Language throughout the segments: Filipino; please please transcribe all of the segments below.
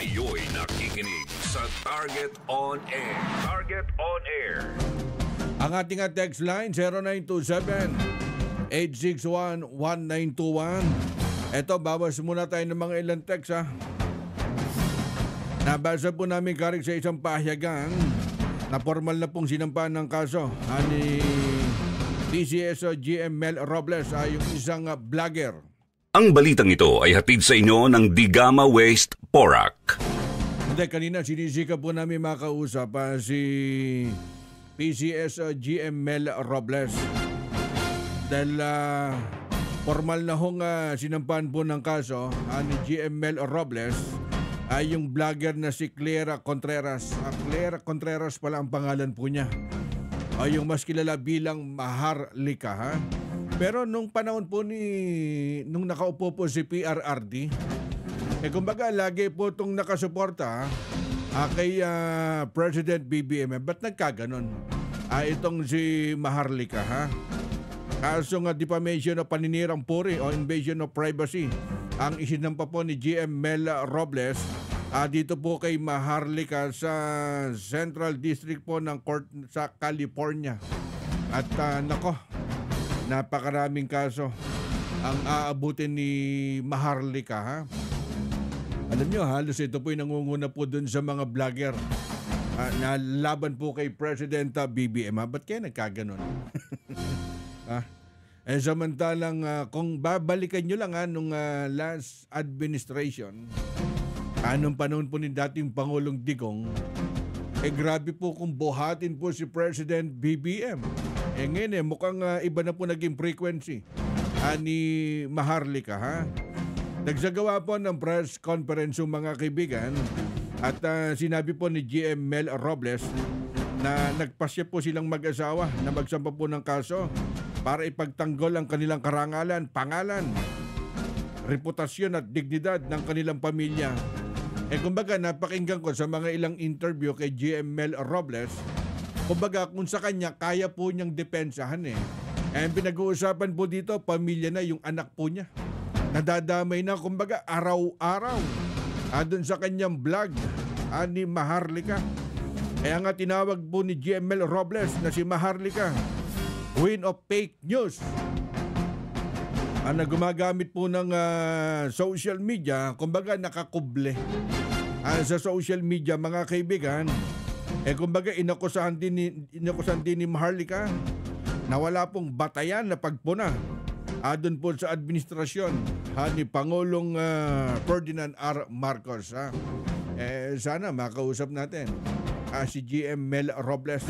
Kayo'y nakikinig sa Target On Air. Target On Air. Ang ating text line 0927-861-1921. Ito, bawas muna tayo ng mga ilang text ha. Nabasa po namin karig sa isang pahayagan na formal na pong sinampahan ng kaso ni PCS GM Mel Robles ay yung isang vlogger. Ang balitang ito ay hatid sa inyo ng Digama Waste Porac. Hindi, kanina sinisika po namin makausap si PCS GM Mel Robles. Dahil formal na hong sinampahan po ng kaso ni GM Mel Robles ay yung vlogger na si Clara Contreras. Clara Contreras pala ang pangalan po niya. Ay yung mas kilala bilang Maharlika ha. Pero nung panahon po nung nakaupo po si PRRD, kumbaga lagi po itong nakasuporta kay President BBM. Ba't nagkaganon? Itong si Maharlika ha. Kaso nga defamation o paninirang puri o invasion of privacy ang isinampa po ni GM Mel Robles dito po kay Maharlika sa Central District po ng Court sa California. At nako, napakaraming kaso ang aabutin ni Maharlika ha. Alam nyo, halos ito po yung nangunguna po dun sa mga vlogger na laban po kay President BBM. Ba't kaya nagkaganon? Samantalang kung babalikan nyo lang nung last administration, anong panahon po ni dating Pangulong Digong, grabe po kung buhatin po si President BBM. Ngayon mukhang iba na po naging frequency ni Maharlika ha. Nagsagawa po ng press conference yung mga kaibigan at sinabi po ni GM Mel Robles na nagpasya po silang mag-asawa na magsampa po ng kaso para ipagtanggol ang kanilang karangalan, pangalan, reputasyon at dignidad ng kanilang pamilya. Kumbaga napakinggan ko sa mga ilang interview kay GM Mel Robles, kumbaga kung sa kanya kaya po niyang depensahan pinag-uusapan po dito, pamilya na yung anak po niya. Nadadamay na kumbaga araw-araw doon sa kanyang vlog ni Maharlika. Kaya nga tinawag po ni GM Mel Robles na si Maharlika Queen of Fake News. Na gumagamit po ng social media, kumbaga nakakuble sa social media mga kaibigan. Kumbaga inakusahan din ni Maharlika na wala pong batayan na pagpuna doon po sa administrasyon ni Pangulong Ferdinand R. Marcos. Sana makausap natin si GM Mel Robles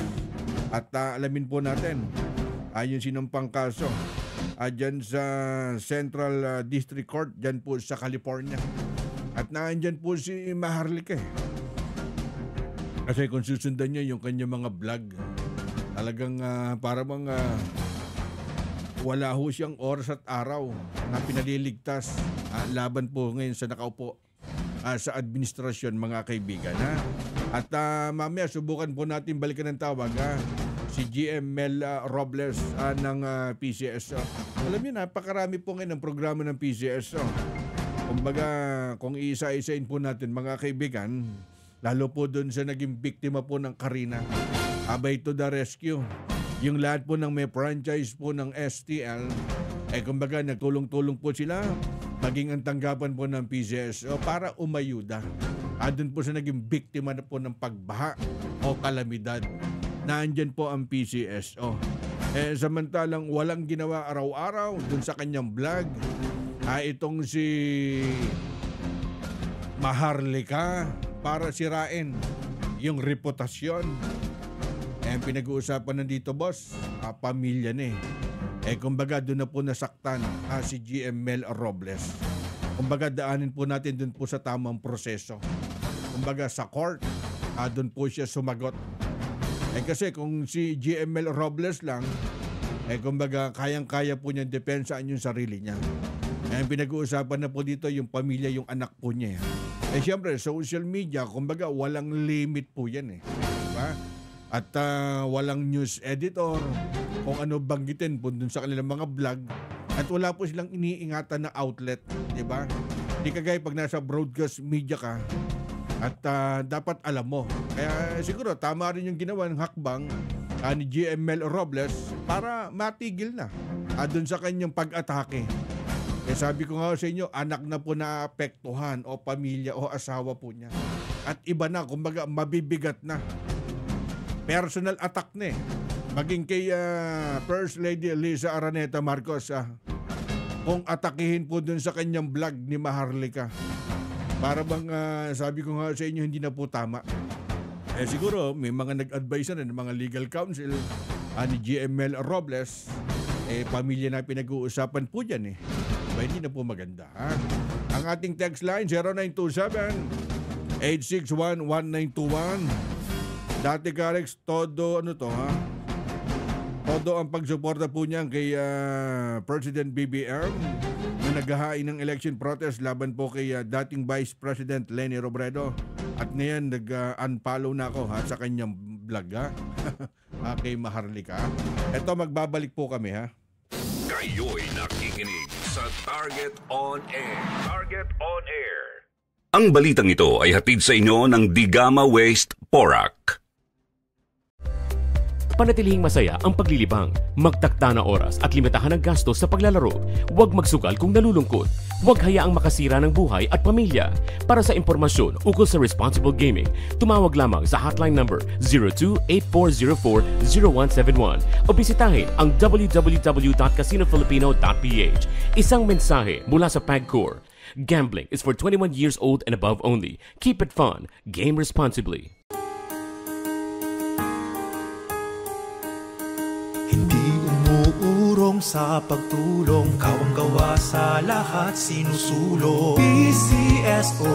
at alamin po natin yung sinampang kaso dyan sa Central District Court dyan po sa California. At naandyan po si Maharlika kasi kung susundan niya yung kanyang mga vlog, talagang para mga wala ho siyang oras at araw na pinaliligtas laban po ngayon sa nakaupo sa administrasyon mga kaibigan ha. At mamaya subukan po natin balikan ng tawag si GM Mel Robles ng PCS. Alam niyo, napakarami po ngayon ng programa ng PCS. Kumbaga kung iisa-isain po natin mga kaibigan, lalo po doon sa naging biktima po ng Karina, Abay to the rescue. Yung lahat po ng may franchise po ng STL, kumbaga nagtulong-tulong po sila, maging ang tanggapan po ng PCS para umayuda. Doon po sa naging biktima na po ng pagbaha o kalamidad. Naandyan po ang PCSO. Samantalang walang ginawa araw-araw dun sa kanyang vlog, itong si Maharlika para sirain yung reputasyon. Pinag-uusapan nandito boss, pamilya na kumbaga doon na po nasaktan si GM Mel Robles. Kumbaga daanin po natin doon po sa tamang proseso. Kumbaga sa court, doon po siya sumagot. Kasi kung si GM Mel Robles lang, kumbaga kayang-kaya po niyang depensaan yung sarili niya. Pinag-uusapan na po dito yung pamilya, yung anak po niya. Siyempre, social media, kumbaga walang limit po yan diba? At walang news editor, kung ano banggitin po dun sa kanilang mga vlog. At wala po silang iniingatan na outlet, diba? Hindi kagaya pag nasa broadcast media ka, At dapat alam mo. Kaya siguro tama rin yung ginawa ng hakbang ni GML Robles para matigil na doon sa kanyang pag-atake. Kaya sabi ko nga sa inyo, anak na po naapektuhan o pamilya o asawa po niya. At iba na, kumbaga mabibigat na. Personal attack na eh. Maging kay First Lady Liza Araneta Marcos kung atakihin po dun sa kanyang vlog ni Maharlika. Para bang sabi ko nga sa inyo, hindi na po tama. Siguro may mga nag-advise na ng mga legal counsel ni GML Robles. Pamilya na pinag-uusapan po dyan eh. Diba, hindi na po maganda. Ang ating text line 0927-861-1921. Dati Karex, todo todo ang pagsuporta po niya kay President BBM na naghahain ng election protest laban po kay dating Vice President Leni Robredo. At ngayon nag-unfollow na ako sa kanyang vlog kay Maharlika. Eto, magbabalik po kami Kayo'y nakikinig sa Target on Air. Target on Air. Ang balitang ito ay hatid sa inyo ng Digama Waste Porac. Panatilihing masaya ang paglilibang. Magtakda na oras at limitahan ang gastos sa paglalaro. Huwag magsugal kung nalulungkot. Huwag hayaang makasira ng buhay at pamilya. Para sa impormasyon ukol sa responsible gaming, tumawag lamang sa hotline number 02-8404-0171 o bisitahin ang www.casinofilipino.ph. Isang mensahe mula sa PAGCOR. Gambling is for 21 years old and above only. Keep it fun. Game responsibly. Hindi umuurong sa pagtulong, kawang-gawa sa lahat sinusulong. PCSO,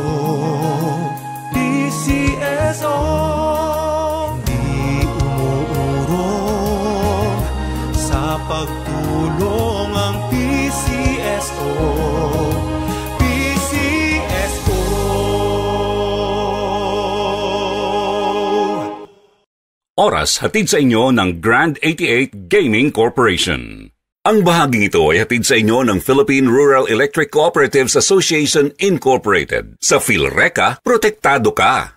PCSO. Hindi umuurong sa pagtulong ang PCSO. Oras hatid sa inyo ng Grand 88 Gaming Corporation. Ang bahaging ito ay hatid sa inyo ng Philippine Rural Electric Cooperatives Association Incorporated. Sa PhilReca, protektado ka.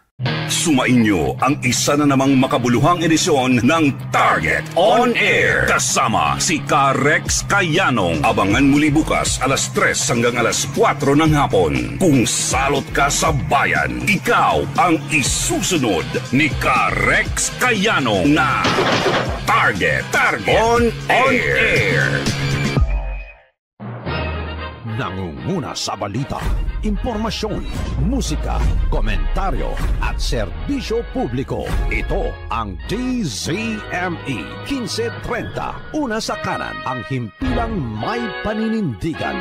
Sumainyo ang isa na namang makabuluhang edisyon ng Target on Air. Kasama si Karex Kayanong. Abangan muli bukas alas 3 hanggang alas 4 ng hapon. Kung salot ka sa bayan, ikaw ang isusunod ni Karex Kayanong na Target on Air. Nangunguna sa balita, impormasyon, musika, komentaryo at serbisyo publiko. Ito ang DZME 1530. Una sa kanan, ang himpilang may paninindigan.